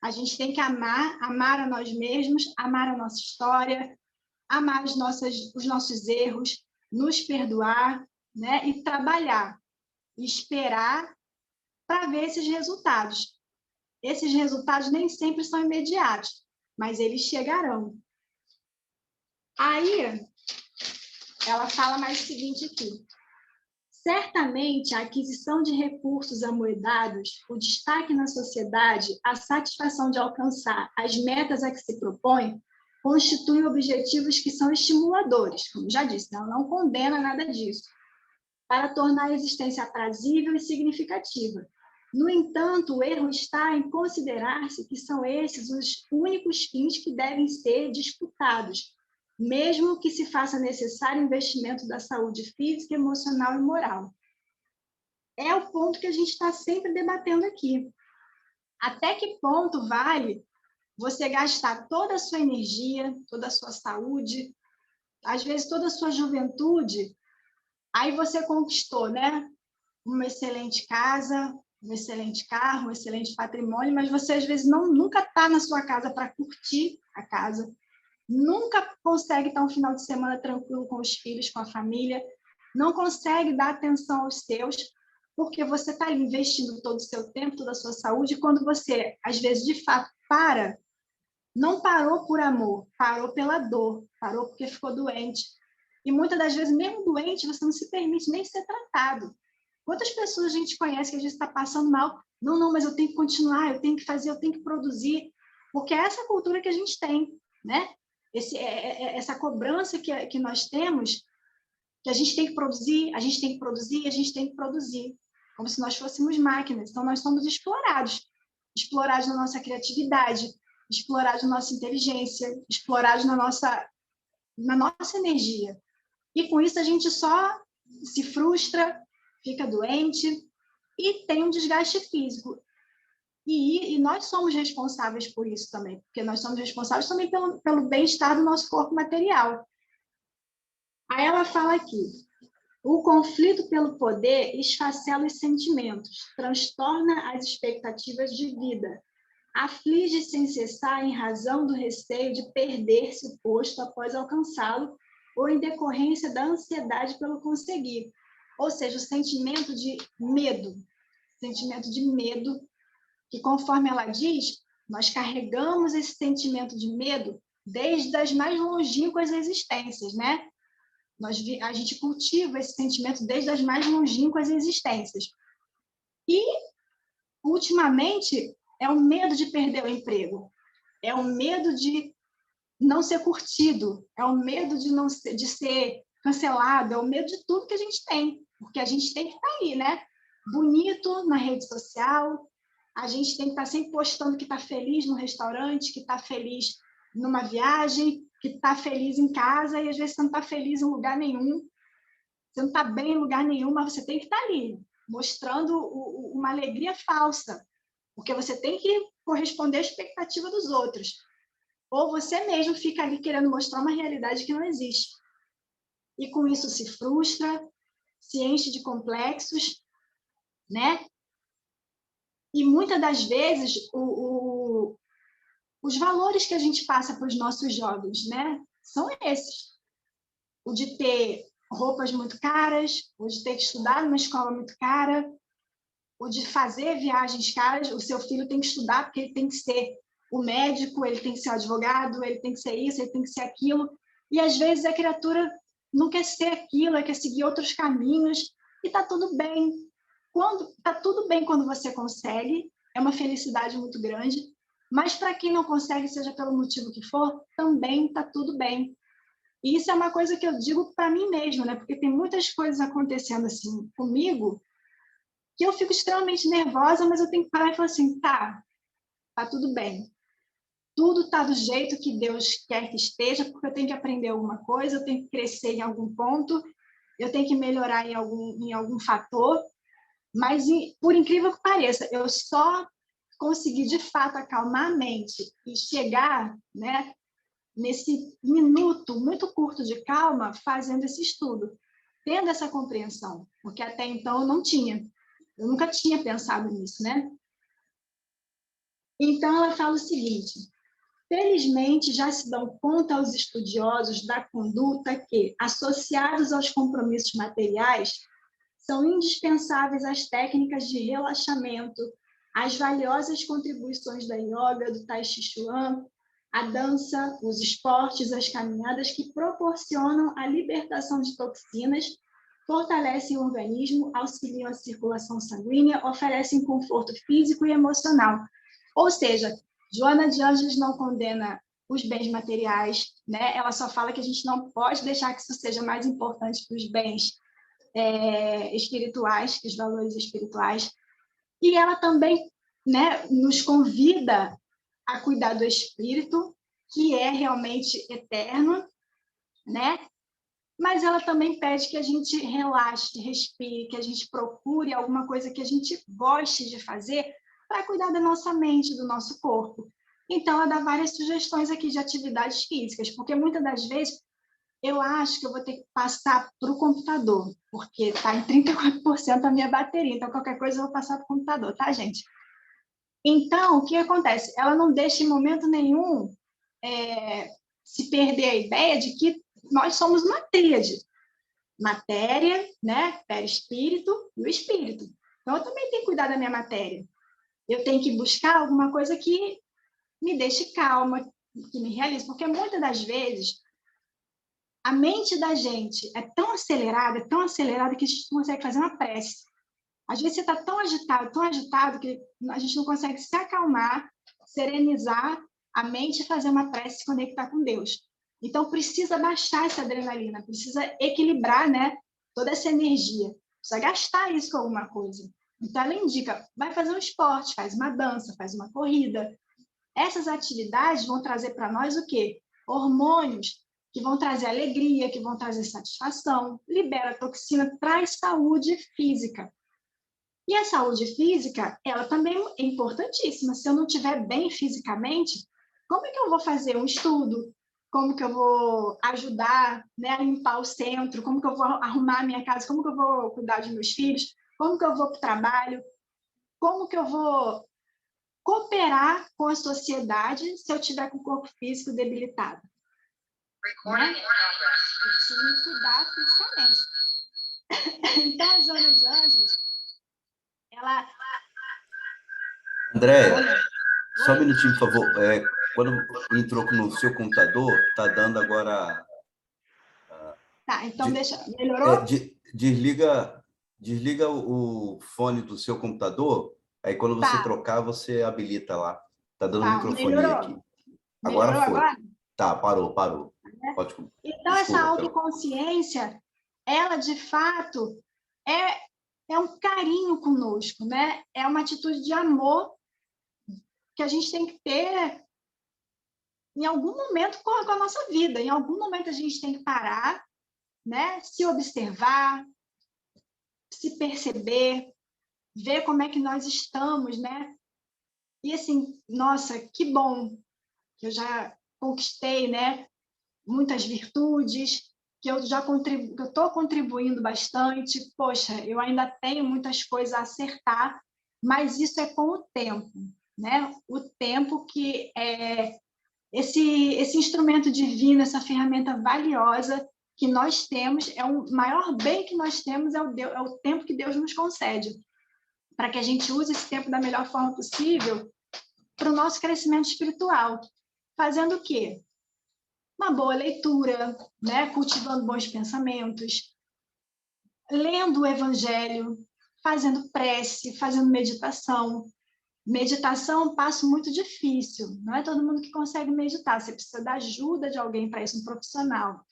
A gente tem que amar a nós mesmos, amar a nossa história, amar os nossos erros, nos perdoar, né, e trabalhar, e esperar para ver esses resultados. Esses resultados nem sempre são imediatos, mas eles chegarão. Aí, ela fala mais o seguinte aqui. Certamente, a aquisição de recursos amoedados, o destaque na sociedade, a satisfação de alcançar as metas a que se propõe, constituem objetivos que são estimuladores, como já disse, não condena nada disso, para tornar a existência aprazível e significativa. No entanto, o erro está em considerar-se que são esses os únicos fins que devem ser disputados, mesmo que se faça necessário investimento da saúde física, emocional e moral. É o ponto que a gente está sempre debatendo aqui. Até que ponto vale você gastar toda a sua energia, toda a sua saúde, às vezes toda a sua juventude, aí você conquistou, né? Uma excelente casa, um excelente carro, um excelente patrimônio, mas você às vezes nunca está na sua casa para curtir a casa, nunca consegue estar um final de semana tranquilo com os filhos, com a família, não consegue dar atenção aos seus, porque você está ali investindo todo o seu tempo, toda a sua saúde, e quando você, às vezes, de fato, não parou por amor, parou pela dor, parou porque ficou doente. E muitas das vezes, mesmo doente, você não se permite nem ser tratado. Quantas pessoas a gente conhece que às vezes está passando mal? Não, mas eu tenho que continuar, eu tenho que fazer, eu tenho que produzir. Porque é essa cultura que a gente tem, né? Essa cobrança que nós temos, que a gente tem que produzir, a gente tem que produzir, a gente tem que produzir. Como se nós fôssemos máquinas. Então, nós somos explorados. Explorados na nossa criatividade, explorados na nossa inteligência, explorados na nossa energia. E com isso a gente só se frustra, fica doente e tem um desgaste físico. E nós somos responsáveis por isso também, porque nós somos responsáveis também pelo bem-estar do nosso corpo material. Aí ela fala aqui, o conflito pelo poder esfacela os sentimentos, transtorna as expectativas de vida, aflige sem cessar em razão do receio de perder-se o posto após alcançá-lo ou em decorrência da ansiedade pelo conseguir. Ou seja, o sentimento de medo, que conforme ela diz, nós carregamos esse sentimento de medo desde as mais longínquas existências, né? A gente cultiva esse sentimento desde as mais longínquas existências. E, ultimamente, é o medo de perder o emprego, é o medo de não ser curtido, é o medo de ser cancelado, é o medo de tudo que a gente tem, porque a gente tem que estar aí, né? Bonito na rede social, a gente tem que estar sempre postando que está feliz no restaurante, que está feliz numa viagem, que está feliz em casa, e às vezes você não está feliz em lugar nenhum, você não está bem em lugar nenhum, mas você tem que estar ali, mostrando uma alegria falsa, porque você tem que corresponder à expectativa dos outros. Ou você mesmo fica ali querendo mostrar uma realidade que não existe. E com isso se frustra, se enche de complexos, né? E muitas das vezes os valores que a gente passa para os nossos jovens, né, são esses. O de ter roupas muito caras, o de ter que estudar numa escola muito cara, o de fazer viagens caras. O seu filho tem que estudar porque ele tem que ser o médico, ele tem que ser o advogado, ele tem que ser isso, ele tem que ser aquilo. E às vezes a criatura não quer ser aquilo, quer seguir outros caminhos, e está tudo bem. Está tudo bem quando você consegue, é uma felicidade muito grande, mas para quem não consegue, seja pelo motivo que for, também está tudo bem. E isso é uma coisa que eu digo para mim mesma, né? Porque tem muitas coisas acontecendo assim comigo que eu fico extremamente nervosa, mas eu tenho que parar e falar assim, tá tudo bem. Tudo está do jeito que Deus quer que esteja, porque eu tenho que aprender alguma coisa, eu tenho que crescer em algum ponto, eu tenho que melhorar em algum fator, mas, por incrível que pareça, eu só consegui, de fato, acalmar a mente e chegar, né, nesse minuto muito curto de calma, fazendo esse estudo, tendo essa compreensão, porque até então eu não tinha. Eu nunca tinha pensado nisso, né? Então, ela fala o seguinte, felizmente, já se dão conta os estudiosos da conduta que, associados aos compromissos materiais, são indispensáveis as técnicas de relaxamento, as valiosas contribuições da yoga, do Tai Chi Chuan, a dança, os esportes, as caminhadas que proporcionam a libertação de toxinas, fortalecem o organismo, auxiliam a circulação sanguínea, oferecem conforto físico e emocional. Ou seja, Joana de Ângeles não condena os bens materiais, né? Ela só fala que a gente não pode deixar que isso seja mais importante que os bens espirituais, que os valores espirituais. E ela também, né, nos convida a cuidar do espírito, que é realmente eterno, né? Mas ela também pede que a gente relaxe, respire, que a gente procure alguma coisa que a gente goste de fazer para cuidar da nossa mente, do nosso corpo. Então, ela dá várias sugestões aqui de atividades físicas, porque muitas das vezes eu acho que eu vou ter que passar para o computador, porque está em 34% a minha bateria, então qualquer coisa eu vou passar para o computador, tá, gente? Então, o que acontece? Ela não deixa em momento nenhum se perder a ideia de que nós somos uma tríade. Matéria, né? Perispírito e o espírito. Então, eu também tenho que cuidar da minha matéria. Eu tenho que buscar alguma coisa que me deixe calma, que me realize, porque muitas das vezes a mente da gente é tão acelerada que a gente não consegue fazer uma prece. Às vezes você está tão agitado, que a gente não consegue se acalmar, serenizar a mente e fazer uma prece, se conectar com Deus. Então, precisa baixar essa adrenalina, precisa equilibrar, né, toda essa energia. Precisa gastar isso com alguma coisa. Então, ela indica, vai fazer um esporte, faz uma dança, faz uma corrida. Essas atividades vão trazer para nós o quê? Hormônios que vão trazer alegria, que vão trazer satisfação, libera toxina, traz saúde física. E a saúde física, ela também é importantíssima. Se eu não estiver bem fisicamente, como é que eu vou fazer um estudo? Como que eu vou ajudar, né, a limpar o centro? Como que eu vou arrumar a minha casa? Como que eu vou cuidar dos meus filhos? Como que eu vou para o trabalho? Como que eu vou cooperar com a sociedade se eu tiver com o corpo físico debilitado? Né? Eu preciso me cuidar fisicamente. Então, a Joana de Ângeles, ela... Andréia, só um minutinho, por favor. Quando entrou no seu computador, está dando agora... Tá, então deixa... Melhorou? Desliga o fone do seu computador, aí quando você Tá. trocar, você habilita lá. Está dando microfonia Melhorou. aqui. Melhorou Agora foi. agora? Tá, parou. Pode... Então, essa Desculpa. autoconsciência, ela, de fato, é um carinho conosco, né? É uma atitude de amor que a gente tem que ter em algum momento com a nossa vida. Em algum momento a gente tem que parar, né? Se observar, se perceber, ver como é que nós estamos, né? E assim, nossa, que bom que eu já conquistei, né? Muitas virtudes, que eu já estou contribuindo bastante. Poxa, eu ainda tenho muitas coisas a acertar, mas isso é com o tempo, né? O tempo que é esse instrumento divino, essa ferramenta valiosa que nós temos, é o maior bem que nós temos, é o tempo que Deus nos concede, para que a gente use esse tempo da melhor forma possível para o nosso crescimento espiritual. Fazendo o quê? Uma boa leitura, né? Cultivando bons pensamentos, lendo o Evangelho, fazendo prece, fazendo meditação. Meditação é um passo muito difícil, não é todo mundo que consegue meditar, você precisa da ajuda de alguém para isso, um profissional.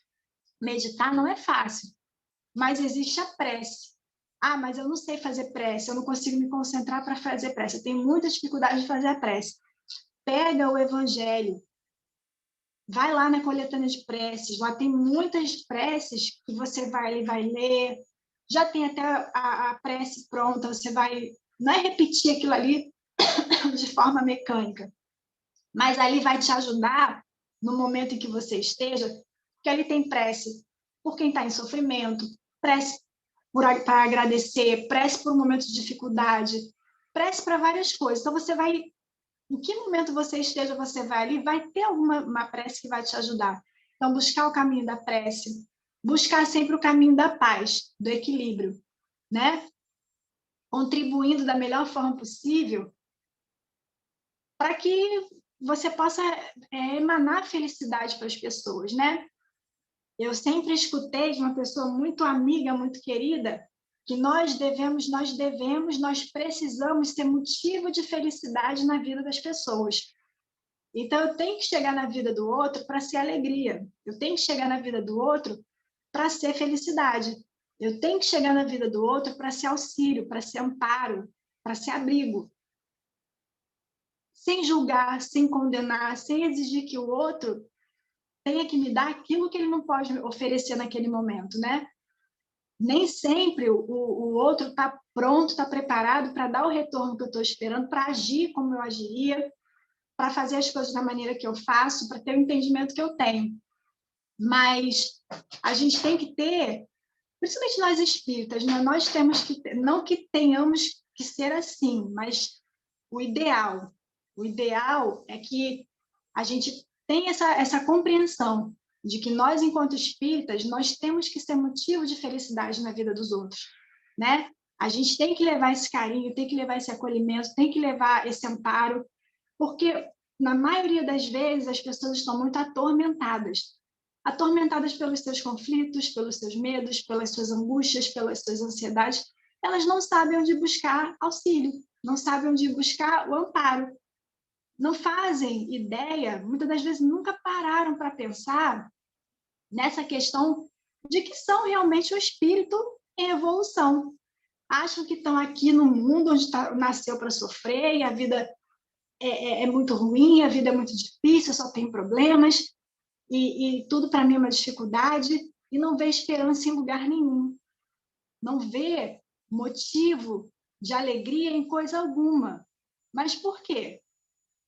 Meditar não é fácil, mas existe a prece. Ah, mas eu não sei fazer prece, eu não consigo me concentrar para fazer prece, eu tenho muita dificuldade de fazer a prece. Pega o Evangelho, vai lá na coletânea de preces, lá tem muitas preces que você vai ler, já tem até a prece pronta, você vai, não é repetir aquilo ali de forma mecânica, mas ali vai te ajudar no momento em que você esteja, porque ali tem prece por quem está em sofrimento, prece para agradecer, prece por um momento de dificuldade, prece para várias coisas. Então, você vai, em que momento você esteja, você vai ali, vai ter uma prece que vai te ajudar. Então, buscar o caminho da prece, buscar sempre o caminho da paz, do equilíbrio, né? Contribuindo da melhor forma possível para que você possa emanar felicidade para as pessoas, né? Eu sempre escutei de uma pessoa muito amiga, muito querida, que nós precisamos ser motivo de felicidade na vida das pessoas. Então, eu tenho que chegar na vida do outro para ser alegria. Eu tenho que chegar na vida do outro para ser felicidade. Eu tenho que chegar na vida do outro para ser auxílio, para ser amparo, para ser abrigo. Sem julgar, sem condenar, sem exigir que o outro tenha que me dar aquilo que ele não pode oferecer naquele momento, né? Nem sempre o outro está pronto, está preparado para dar o retorno que eu estou esperando, para agir como eu agiria, para fazer as coisas da maneira que eu faço, para ter o entendimento que eu tenho. Mas a gente tem que ter, principalmente nós espíritas, né? Nós temos que ter, não que tenhamos que ser assim, mas o ideal é que a gente tenha essa compreensão de que nós, enquanto espíritas, nós temos que ser motivo de felicidade na vida dos outros, né? A gente tem que levar esse carinho, tem que levar esse acolhimento, tem que levar esse amparo, porque na maioria das vezes as pessoas estão muito atormentadas pelos seus conflitos, pelos seus medos, pelas suas angústias, pelas suas ansiedades. Elas não sabem onde buscar auxílio, não sabem onde buscar o amparo, não fazem ideia, muitas das vezes nunca pararam para pensar nessa questão de que são realmente um espírito em evolução. Acham que estão aqui no mundo onde nasceu para sofrer e a vida é muito ruim, a vida é muito difícil, só tem problemas e tudo para mim é uma dificuldade e não vê esperança em lugar nenhum. Não vê motivo de alegria em coisa alguma. Mas por quê?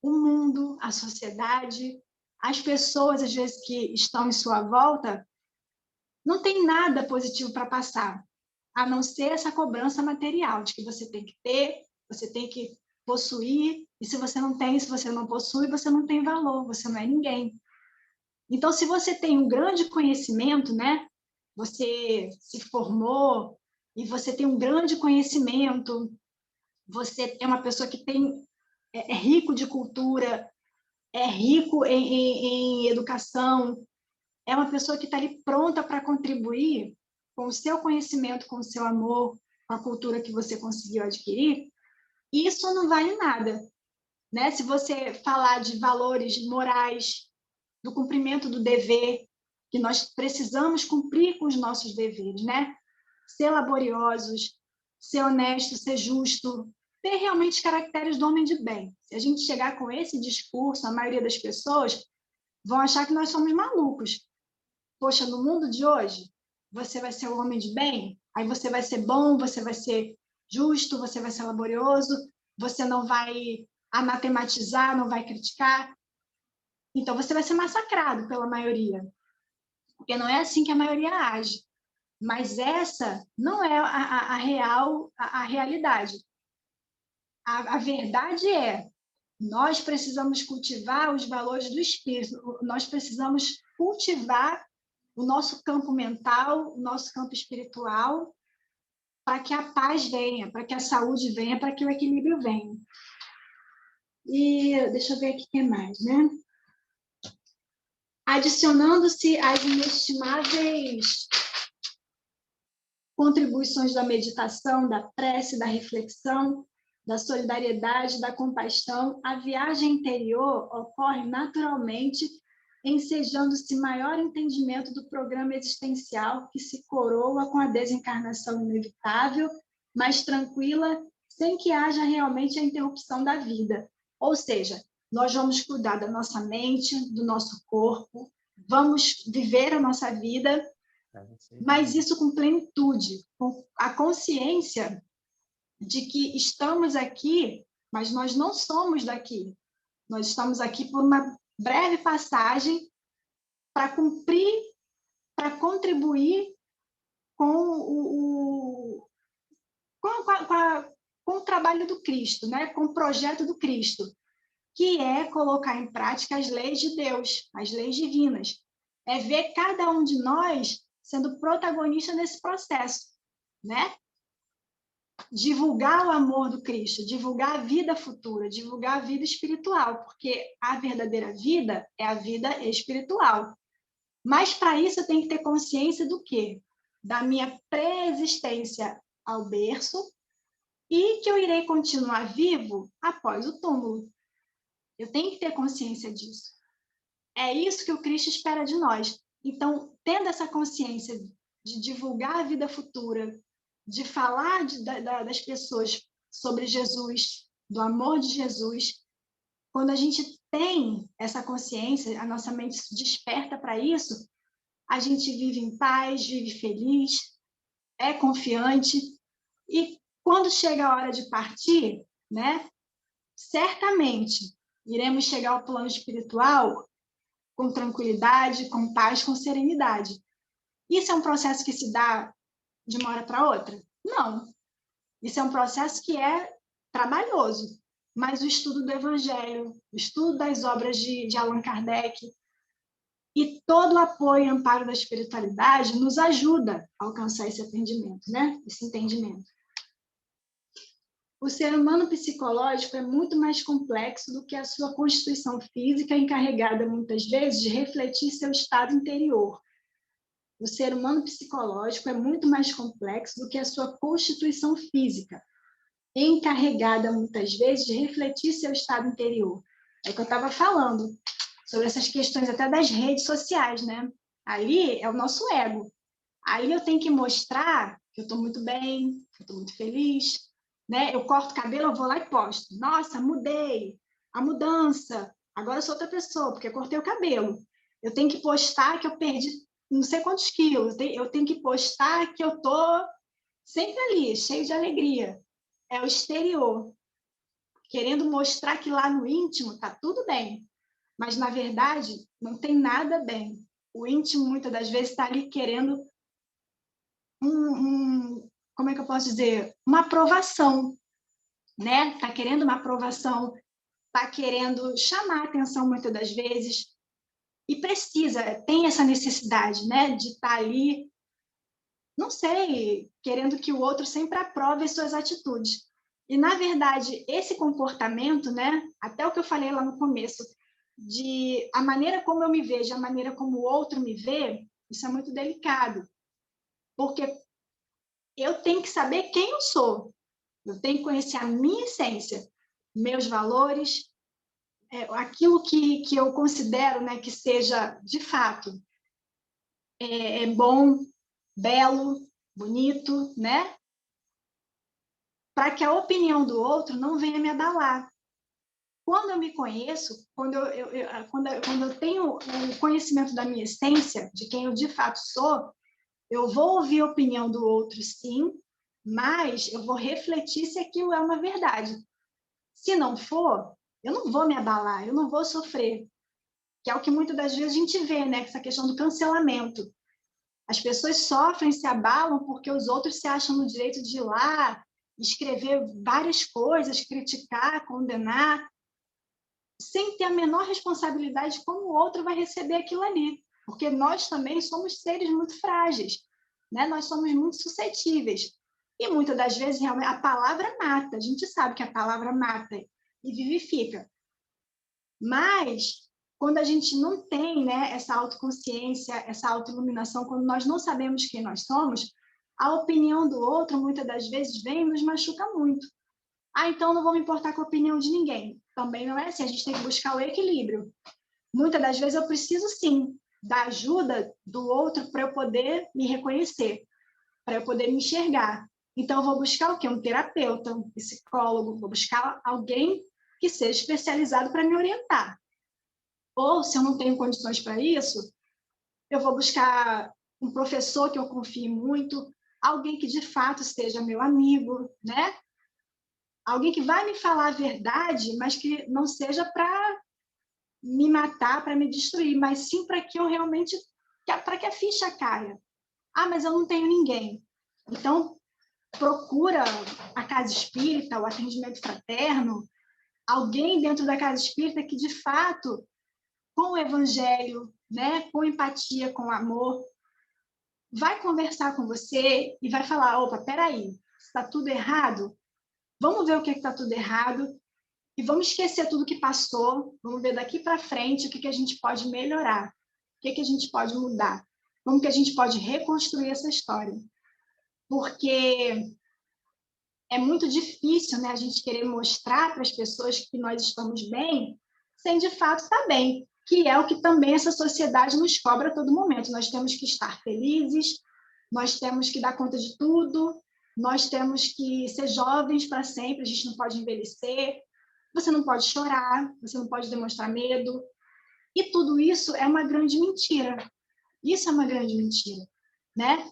O mundo, a sociedade, as pessoas, às vezes, que estão em sua volta, não tem nada positivo para passar, a não ser essa cobrança material, de que você tem que ter, você tem que possuir, e se você não tem, se você não possui, você não tem valor, você não é ninguém. Então, se você tem um grande conhecimento, né? Você se formou e você tem um grande conhecimento, você é uma pessoa que é rico de cultura, é rico em educação, é uma pessoa que está ali pronta para contribuir com o seu conhecimento, com o seu amor, com a cultura que você conseguiu adquirir, isso não vale nada, né? Se você falar de valores morais, do cumprimento do dever, que nós precisamos cumprir com os nossos deveres, né? Ser laboriosos, ser honesto, ser justo, ter realmente caracteres do homem de bem. Se a gente chegar com esse discurso, a maioria das pessoas vão achar que nós somos malucos. Poxa, no mundo de hoje, você vai ser um homem de bem, aí você vai ser bom, você vai ser justo, você vai ser laborioso, você não vai anatematizar, não vai criticar. Então, você vai ser massacrado pela maioria, porque não é assim que a maioria age. Mas essa não é a realidade. A verdade é, nós precisamos cultivar os valores do espírito, nós precisamos cultivar o nosso campo mental, o nosso campo espiritual, para que a paz venha, para que a saúde venha, para que o equilíbrio venha. E deixa eu ver aqui o que mais, né? Adicionando-se às inestimáveis contribuições da meditação, da prece, da reflexão, da solidariedade, da compaixão, a viagem interior ocorre naturalmente, ensejando-se maior entendimento do programa existencial que se coroa com a desencarnação inevitável, mas tranquila, sem que haja realmente a interrupção da vida. Ou seja, nós vamos cuidar da nossa mente, do nosso corpo, vamos viver a nossa vida, mas isso com plenitude, com a consciência de que estamos aqui, mas nós não somos daqui. Nós estamos aqui por uma breve passagem para cumprir, para contribuir com o trabalho do Cristo, né? Com o projeto do Cristo, que é colocar em prática as leis de Deus, as leis divinas. É ver cada um de nós sendo protagonista nesse processo, né? Divulgar o amor do Cristo, divulgar a vida futura, divulgar a vida espiritual, porque a verdadeira vida é a vida espiritual. Mas, para isso, eu tenho que ter consciência do quê? Da minha pré-existência ao berço e que eu irei continuar vivo após o túmulo. Eu tenho que ter consciência disso. É isso que o Cristo espera de nós. Então, tendo essa consciência de divulgar a vida futura, de falar das pessoas sobre Jesus, do amor de Jesus, quando a gente tem essa consciência, a nossa mente se desperta para isso, a gente vive em paz, vive feliz, é confiante, e quando chega a hora de partir, né, certamente iremos chegar ao plano espiritual com tranquilidade, com paz, com serenidade. Isso é um processo que se dá de uma hora para outra? Não. Isso é um processo que é trabalhoso, mas o estudo do Evangelho, o estudo das obras de Allan Kardec e todo o apoio e amparo da espiritualidade nos ajuda a alcançar esse atendimento, né? Esse entendimento. O ser humano psicológico é muito mais complexo do que a sua constituição física, encarregada muitas vezes de refletir seu estado interior. O ser humano psicológico é muito mais complexo do que a sua constituição física, encarregada muitas vezes de refletir seu estado interior. É o que eu estava falando, sobre essas questões até das redes sociais, né? Ali é o nosso ego. Ali eu tenho que mostrar que eu estou muito bem, que eu estou muito feliz, né? Eu corto o cabelo, eu vou lá e posto. Nossa, mudei, a mudança, agora eu sou outra pessoa, porque eu cortei o cabelo. Eu tenho que postar que eu perdi não sei quantos quilos, eu tenho que postar que eu estou sempre ali, cheio de alegria. É o exterior, querendo mostrar que lá no íntimo está tudo bem, mas na verdade não tem nada bem. O íntimo muitas das vezes está ali querendo como é que eu posso dizer? Uma aprovação, né? Está querendo uma aprovação, está querendo chamar a atenção muitas das vezes e precisa, tem essa necessidade, né? De estar ali, não sei, querendo que o outro sempre aprove as suas atitudes. E, na verdade, esse comportamento, né? Até o que eu falei lá no começo, de a maneira como eu me vejo, a maneira como o outro me vê, isso é muito delicado. Porque eu tenho que saber quem eu sou. Eu tenho que conhecer a minha essência, meus valores, aquilo que eu considero, né, que seja, de fato, bom, belo, bonito, né? Para que a opinião do outro não venha me abalar. Quando eu me conheço, quando eu tenho o conhecimento da minha essência, de quem eu de fato sou, eu vou ouvir a opinião do outro, sim, mas eu vou refletir se aquilo é uma verdade. Se não for, eu não vou me abalar, eu não vou sofrer. Que é o que muitas das vezes a gente vê, né? Essa questão do cancelamento. As pessoas sofrem, se abalam porque os outros se acham no direito de ir lá, escrever várias coisas, criticar, condenar, sem ter a menor responsabilidade de como o outro vai receber aquilo ali. Porque nós também somos seres muito frágeis, né? Nós somos muito suscetíveis. E muitas das vezes, realmente, a palavra mata. A gente sabe que a palavra mata e vivifica. Mas, quando a gente não tem, né, essa autoconsciência, essa autoiluminação, quando nós não sabemos quem nós somos, a opinião do outro, muitas das vezes, vem e nos machuca muito. Ah, então não vou me importar com a opinião de ninguém. Também não é assim, a gente tem que buscar o equilíbrio. Muitas das vezes eu preciso, sim, da ajuda do outro para eu poder me reconhecer, para eu poder me enxergar. Então, eu vou buscar o quê? Um terapeuta, um psicólogo, vou buscar alguém que seja especializado para me orientar. Ou, se eu não tenho condições para isso, eu vou buscar um professor que eu confie muito, alguém que de fato seja meu amigo, né? Alguém que vai me falar a verdade, mas que não seja para me matar, para me destruir, mas sim para que eu realmente, para que a ficha caia. Ah, mas eu não tenho ninguém. Então, procura a casa espírita, o atendimento fraterno, alguém dentro da casa espírita que, de fato, com o evangelho, né, com empatia, com amor, vai conversar com você e vai falar, opa, peraí, está tudo errado? Vamos ver o que está tudo errado e vamos esquecer tudo que passou, vamos ver daqui para frente o que a gente pode melhorar. que a gente pode mudar? Como que a gente pode reconstruir essa história? Porque é muito difícil, né, a gente querer mostrar para as pessoas que nós estamos bem, sem de fato estar bem, que é o que também essa sociedade nos cobra a todo momento. Nós temos que estar felizes, nós temos que dar conta de tudo, nós temos que ser jovens para sempre, a gente não pode envelhecer, você não pode chorar, você não pode demonstrar medo. E tudo isso é uma grande mentira. Isso é uma grande mentira, né?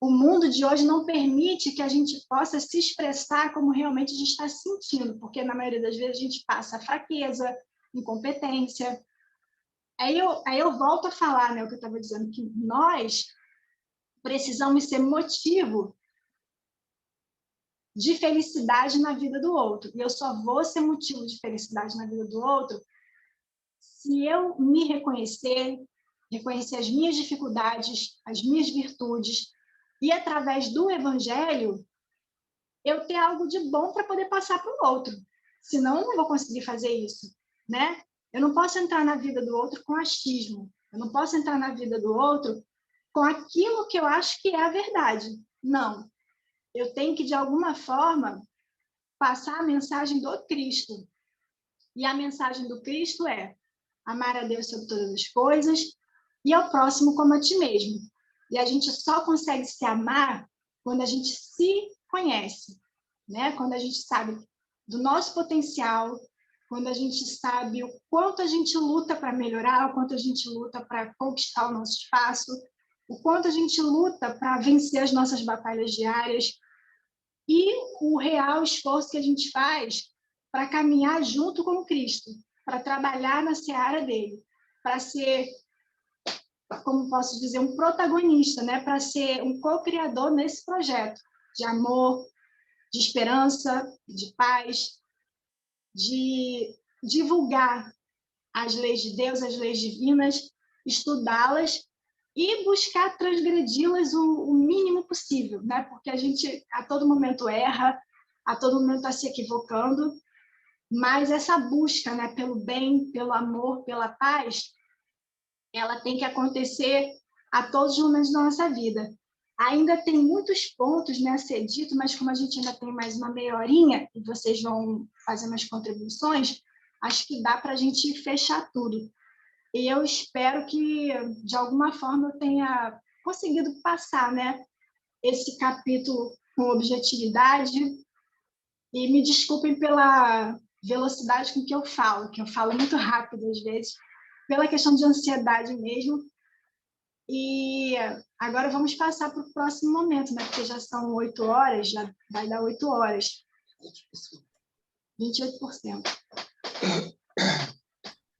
O mundo de hoje não permite que a gente possa se expressar como realmente a gente está sentindo, porque na maioria das vezes a gente passa fraqueza, incompetência. Aí eu volto a falar, né, o que eu estava dizendo, que nós precisamos ser motivo de felicidade na vida do outro. E eu só vou ser motivo de felicidade na vida do outro se eu me reconhecer, reconhecer as minhas dificuldades, as minhas virtudes, e através do evangelho eu ter algo de bom para poder passar para o outro. Senão eu não vou conseguir fazer isso, né? Eu não posso entrar na vida do outro com achismo. Eu não posso entrar na vida do outro com aquilo que eu acho que é a verdade. Não. Eu tenho que, de alguma forma, passar a mensagem do Cristo. E a mensagem do Cristo é amar a Deus sobre todas as coisas e ao próximo como a ti mesmo. E a gente só consegue se amar quando a gente se conhece, né? Quando a gente sabe do nosso potencial, quando a gente sabe o quanto a gente luta para melhorar, o quanto a gente luta para conquistar o nosso espaço, o quanto a gente luta para vencer as nossas batalhas diárias e o real esforço que a gente faz para caminhar junto com Cristo, para trabalhar na seara dele, para ser, como posso dizer, um protagonista, né? Para ser um co-criador nesse projeto de amor, de esperança, de paz, de divulgar as leis de Deus, as leis divinas, estudá-las e buscar transgredi-las o mínimo possível, né? Porque a gente a todo momento erra, a todo momento está se equivocando, mas essa busca, né, pelo bem, pelo amor, pela paz, ela tem que acontecer a todos os momentos da nossa vida. Ainda tem muitos pontos, né, a ser dito, mas como a gente ainda tem mais uma meia horinha e vocês vão fazer umas contribuições, acho que dá para a gente fechar tudo. E eu espero que, de alguma forma, eu tenha conseguido passar, né, esse capítulo com objetividade. E me desculpem pela velocidade com que eu falo muito rápido às vezes, pela questão de ansiedade mesmo. E agora vamos passar para o próximo momento, né? Porque já são 8 horas, já vai dar 8 horas. 28%.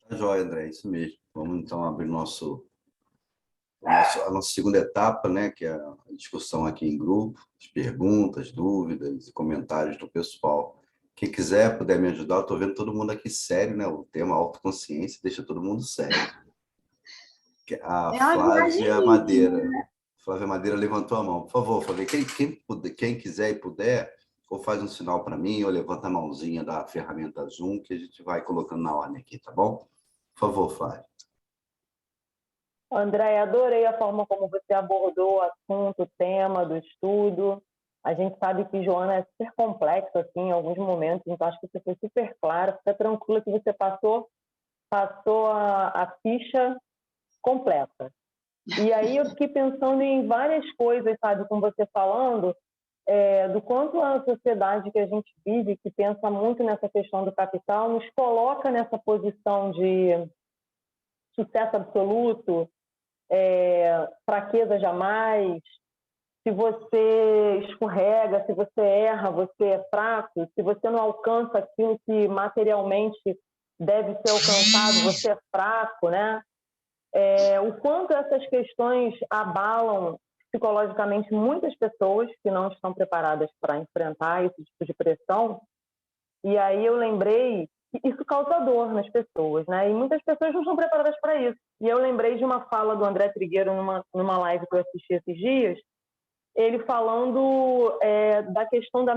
Tá joia, André, isso mesmo. Vamos então abrir a nossa segunda etapa, né, que é a discussão aqui em grupo, as perguntas, dúvidas e comentários do pessoal. Quem quiser, puder me ajudar, eu estou vendo todo mundo aqui sério, né? O tema autoconsciência deixa todo mundo sério. A Flávia Madeira. Flávia Madeira levantou a mão. Por favor, Flávia, quem quiser e puder, ou faz um sinal para mim, ou levanta a mãozinha da ferramenta Zoom, que a gente vai colocando na ordem aqui, tá bom? Por favor, Flávia. André, adorei a forma como você abordou o assunto, o tema do estudo. A gente sabe que Joana é super complexa assim, em alguns momentos, então acho que você foi super claro. Fica tranquila que você passou a ficha completa. E aí eu fiquei pensando em várias coisas, sabe, com você falando, do quanto a sociedade que a gente vive, que pensa muito nessa questão do capital, nos coloca nessa posição de sucesso absoluto, fraqueza jamais. Se você escorrega, se você erra, você é fraco. Se você não alcança aquilo que materialmente deve ser alcançado, você é fraco, né? O quanto essas questões abalam psicologicamente muitas pessoas que não estão preparadas para enfrentar esse tipo de pressão. E aí eu lembrei que isso causa dor nas pessoas, né? E muitas pessoas não estão preparadas para isso. E eu lembrei de uma fala do André Trigueiro numa live que eu assisti esses dias, ele falando da questão da